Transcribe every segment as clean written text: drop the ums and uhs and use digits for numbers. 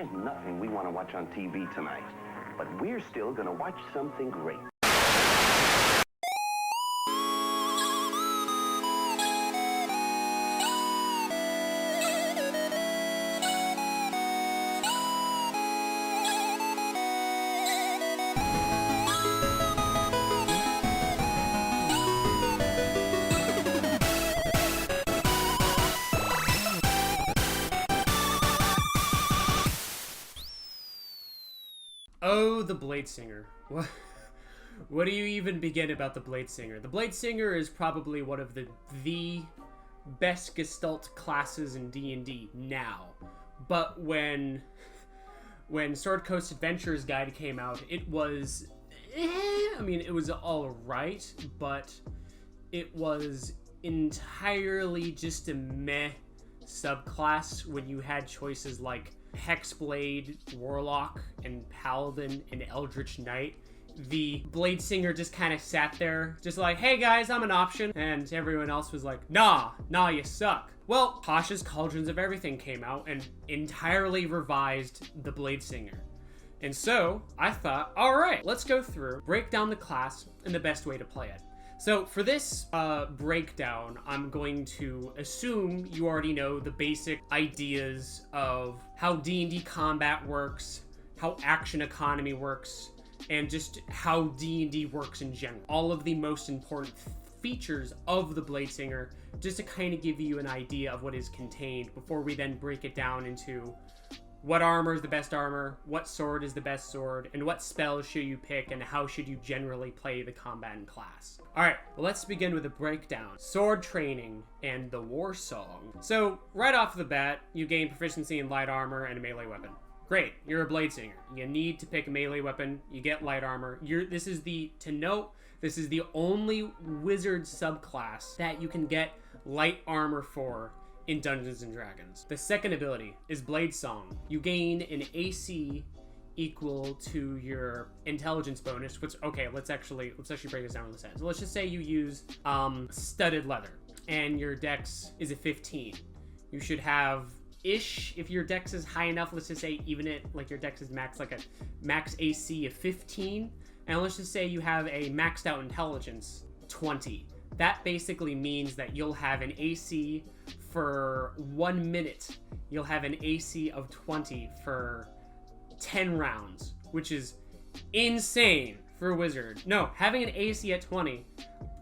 There's nothing we want to watch on TV tonight, but we're still going to watch something great. Oh, the bladesinger. What do you even begin about the bladesinger? The bladesinger is probably one of the best Gestalt classes in D&D now. But when Sword Coast Adventures Guide came out, it was I mean, it was alright, but it was entirely just a meh subclass when you had choices like Hexblade, Warlock, and Paladin, and Eldritch Knight. The Bladesinger just kind of sat there, just like, hey guys, I'm an option. And everyone else was like, nah, you suck. Well, Tasha's Cauldrons of Everything came out and entirely revised the Bladesinger. And so, I thought, alright, let's go through, break down the class, and the best way to play it. So for this breakdown, I'm going to assume you already know the basic ideas of how D&D combat works, how action economy works, and just how D&D works in general. All of the most important features of the Bladesinger, just to kind of give you an idea of what is contained before we then break it down into what armor is the best armor, what sword is the best sword, and what spells should you pick, and how should you generally play the combatant class. Alright, well, let's begin with a breakdown. Sword training and the war song. So, right off the bat, you gain proficiency in light armor and a melee weapon. Great, you're a bladesinger. You need to pick a melee weapon, you get light armor. This is the only wizard subclass that you can get light armor for in Dungeons and Dragons. The second ability is Blade Song. You gain an AC equal to your intelligence bonus, which, okay, let's actually break this down with a sense. So let's just say you use studded leather and your dex is a 15. You should have if your dex is high enough, let's just say even like your dex is max, like a max AC of 15, and let's just say you have a maxed out intelligence 20. That basically means that you'll have an AC for 1 minute. You'll have an AC of 20 for 10 rounds, which is insane for a wizard. No, having an AC at 20,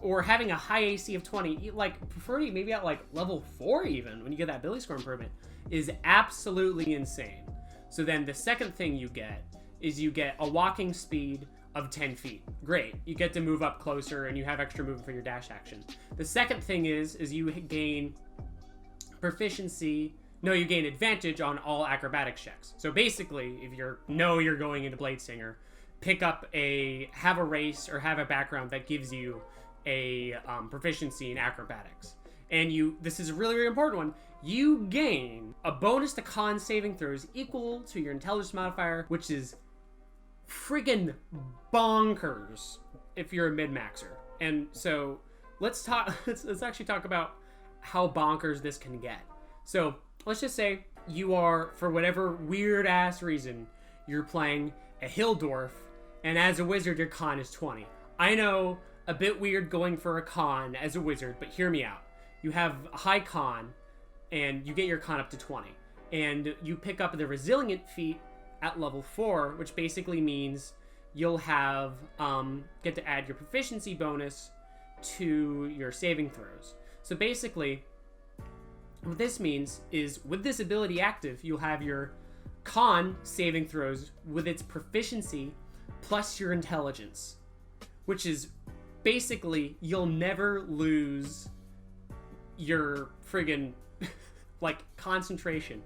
or having a high AC of 20, like preferably maybe at like level 4 even, when you get that ability score improvement, is absolutely insane. So then the second thing you get is you get a walking speed of 10 feet. Great. You get to move up closer and you have extra movement for your dash action. The second thing is you gain you gain advantage on all acrobatics checks. So basically, if you're going into Bladesinger, have a race or have a background that gives you a proficiency in acrobatics. And this is a really, really important one, you gain a bonus to con saving throws equal to your intelligence modifier, which is friggin' bonkers if you're a min-maxer. And so let's actually talk about how bonkers this can get. So let's just say you are, for whatever weird ass reason, you're playing a hill dwarf, and as a wizard your con is 20. I know, a bit weird going for a con as a wizard, but hear me out. You have a high con and you get your con up to 20, and you pick up the resilient feat at level 4, which basically means you'll have get to add your proficiency bonus to your saving throws. So basically what this means is, with this ability active, you'll have your con saving throws with its proficiency plus your intelligence, which is basically you'll never lose your friggin' like concentration.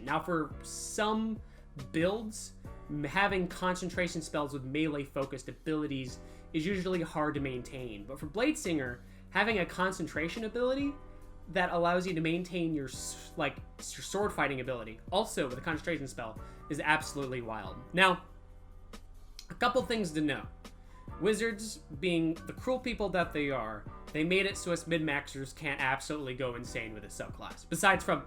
Now for some builds, having concentration spells with melee focused abilities is usually hard to maintain, but for Bladesinger, having a concentration ability that allows you to maintain your sword fighting ability also with a concentration spell is absolutely wild. Now, a couple things to know. Wizards, being the cruel people that they are, they made it so us min-maxers can't absolutely go insane with a subclass, besides from,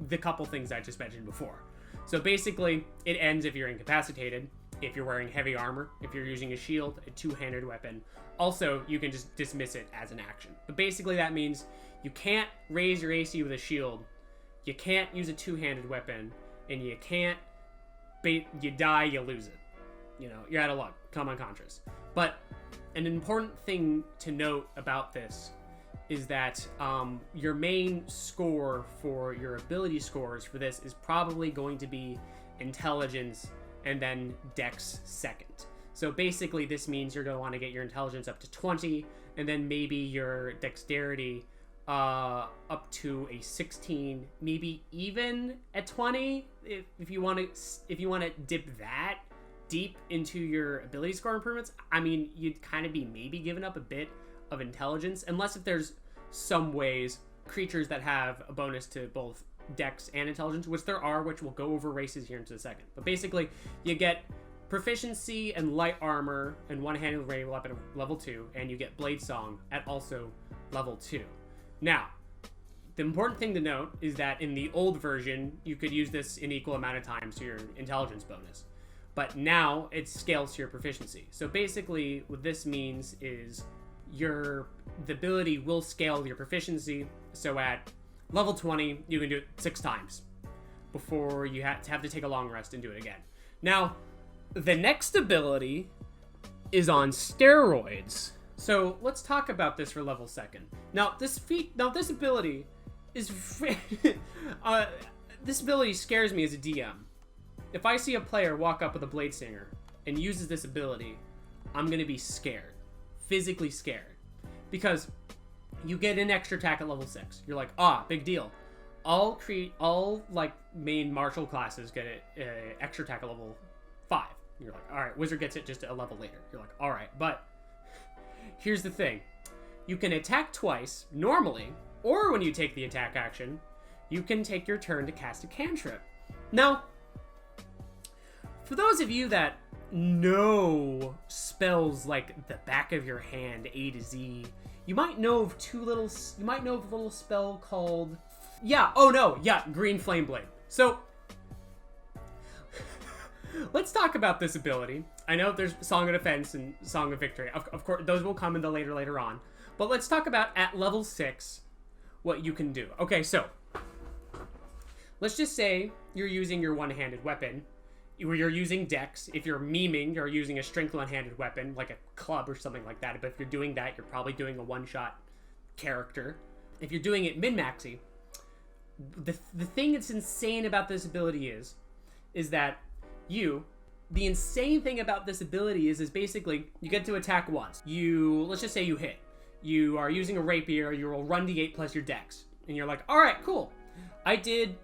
the couple things I just mentioned before. So basically, it ends if you're incapacitated, if you're wearing heavy armor, if you're using a shield, a two-handed weapon. Also, you can just dismiss it as an action. But basically that means you can't raise your AC with a shield, you can't use a two-handed weapon, and you can't you die, you lose it. You know, you're out of luck. Come unconscious. But an important thing to note about this is that your main score for your ability scores for this is probably going to be intelligence and then dex second. So basically this means you're going to want to get your intelligence up to 20 and then maybe your dexterity up to a 16, maybe even at 20 if you want to dip that deep into your ability score improvements. I mean, you'd kind of be maybe giving up a bit of intelligence, unless if there's some ways creatures that have a bonus to both dex and intelligence, which there are, which we'll go over races here in just a second. But basically you get proficiency and light armor and one-handed ranged weapon at level 2, and you get blade song at also level 2. Now, the important thing to note is that in the old version, you could use this in equal amount of times to your intelligence bonus. But now it scales to your proficiency. So basically what this means is the ability will scale your proficiency. So at level 20, you can do it 6 times before you have to take a long rest and do it again. Now, the next ability is on steroids. So let's talk about this for level 2nd. Now this ability is this ability scares me as a DM. If I see a player walk up with a bladesinger and uses this ability, I'm gonna be scared, physically scared, because you get an extra attack at level 6. You're like, big deal. All like main martial classes get an extra attack at level 5. You're like, all right, wizard gets it just a level later. You're like, all right, but here's the thing. You can attack twice, normally, or when you take the attack action, you can take your turn to cast a cantrip. Now, for those of you that know spells like the back of your hand, A to Z, you might know of a little spell called, Green Flame Blade. So, let's talk about this ability. I know there's Song of Defense and Song of Victory. Of course, those will come in the later on. But let's talk about at level 6 what you can do. Okay, so let's just say you're using your one-handed weapon. You're using dex. If you're memeing, you're using a strength one-handed weapon, like a club or something like that. But if you're doing that, you're probably doing a one-shot character. If you're doing it min-maxy, the thing that's insane about this ability is that the insane thing about this ability is basically you get to attack once. Let's just say you hit. You are using a rapier, you roll 1d8 plus your dex. And you're like, all right, cool. I did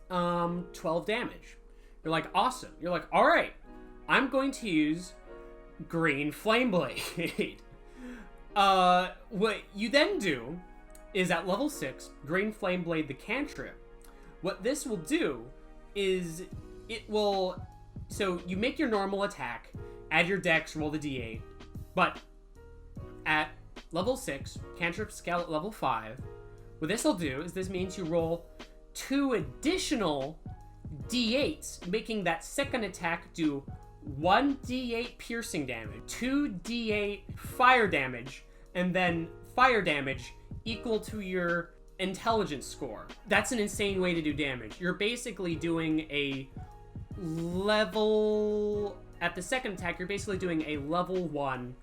12 damage. You're like, awesome. You're like, all right, I'm going to use Green Flame Blade. What you then do is at level 6, Green Flame Blade the cantrip. What this will do is so you make your normal attack, add your dex, roll the d8, but at level 6, cantrip scale at level 5, what this will do is this means you roll 2 additional d8s, making that second attack do 1d8 piercing damage, 2d8 fire damage, and then fire damage equal to your intelligence score. That's an insane way to do damage. You're basically doing a level... At the second attack, you're basically doing a level 1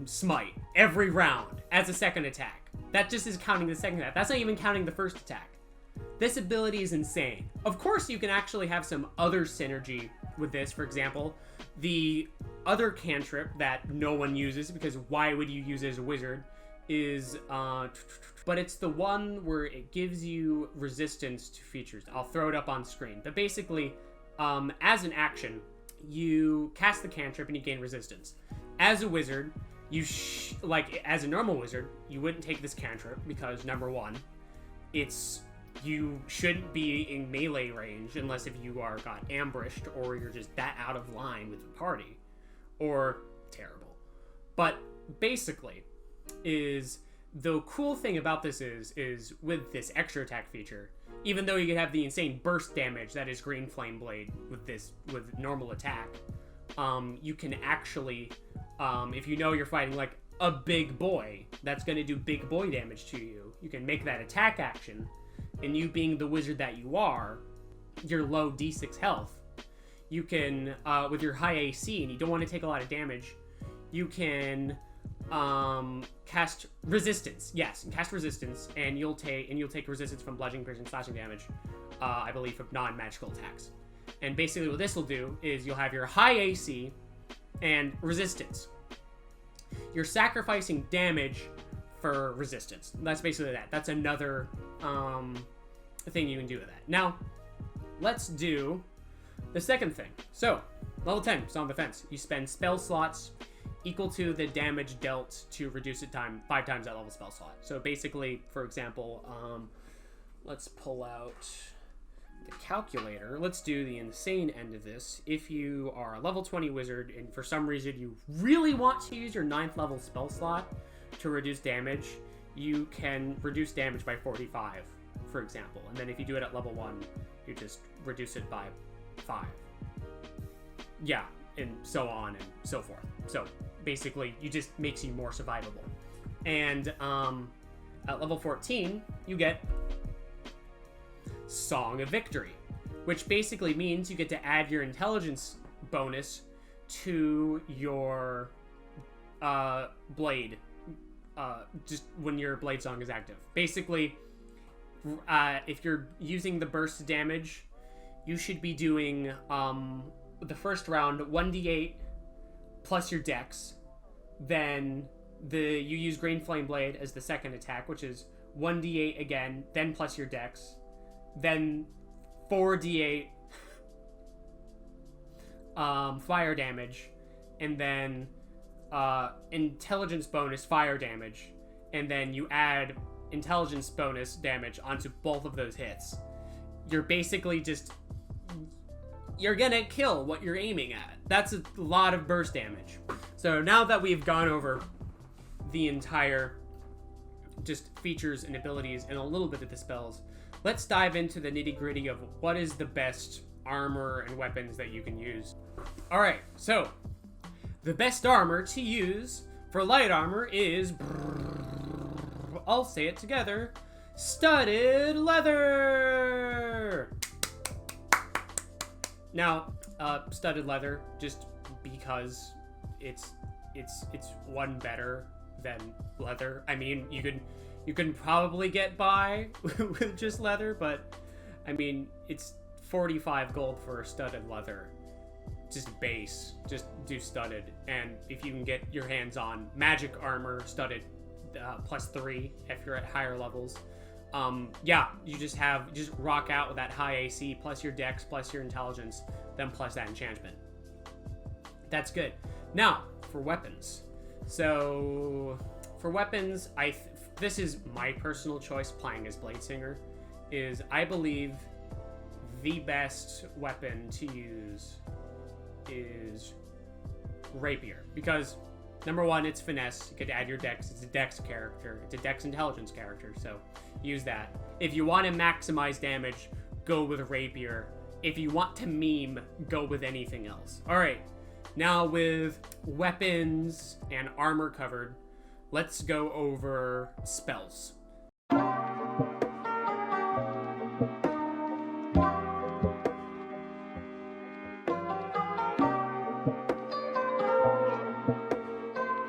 smite every round as a second attack. That just is counting the second attack. That's not even counting the first attack. This ability is insane. Of course, you can actually have some other synergy with this. For example, the other cantrip that no one uses, because why would you use it as a wizard, is... but it's the one where it gives you resistance to features. I'll throw it up on screen. But basically, as an action, you cast the cantrip and you gain resistance. As a wizard, as a normal wizard, you wouldn't take this cantrip because, number one, you shouldn't be in melee range unless if you got ambushed or you're just that out of line with the party, or terrible. But basically, the cool thing about this is with this extra attack feature, even though you can have the insane burst damage that is Green Flame Blade with normal attack, you can actually, if you know you're fighting like a big boy that's going to do big boy damage to you, you can make that attack action, and you being the wizard that you are, your low d6 health, you can, with your high AC and you don't want to take a lot of damage, you can cast resistance. Yes, cast resistance, and you'll take resistance from bludgeoning, piercing, slashing damage, I believe, from non-magical attacks. And basically what this will do is you'll have your high AC and resistance. You're sacrificing damage for resistance. That's basically that. That's another thing you can do with that. Now, let's do the second thing. So, level 10, Song of Defense. You spend spell slots equal to the damage dealt to reduce it 5 times that level spell slot. So basically, for example, let's pull out the calculator. Let's do the insane end of this. If you are a level 20 wizard and for some reason you really want to use your 9th level spell slot to reduce damage, you can reduce damage by 45, for example. And then if you do it at level 1, you just reduce it by 5. Yeah, and so on and so forth. So basically, it just makes you more survivable. And at level 14, you get Song of Victory, which basically means you get to add your intelligence bonus to your blade, just when your blade song is active. Basically, if you're using the burst damage, you should be doing the first round 1d8 plus your dex. Then you use Green Flame Blade as the second attack, which is 1d8 again, then plus your dex. Then 4d8 fire damage, and then intelligence bonus fire damage, and then you add intelligence bonus damage onto both of those hits. You're basically you're gonna kill what you're aiming at. That's a lot of burst damage. So now that we've gone over the entire just features and abilities and a little bit of the spells, let's dive into the nitty-gritty of what is the best armor and weapons that you can use. Alright, so the best armor to use for light armor is, I'll say it together, studded leather! Now, studded leather, just because it's one better than leather. I mean, you can probably get by with just leather, but I mean, it's 45 gold for studded leather. Just base, just do studded. And if you can get your hands on magic armor studded, +3 if you're at higher levels. Yeah, you just rock out with that high AC plus your dex plus your intelligence, then plus that enchantment. That's good. Now, for weapons. So, for weapons, this is my personal choice playing as bladesinger, is I believe the best weapon to use is rapier, because number one, it's finesse. You could add your dex. It's a dex character. It's a dex intelligence character, so use that. If you want to maximize damage, go with rapier. If you want to meme, go with anything else. All right, now with weapons and armor covered, let's go over spells.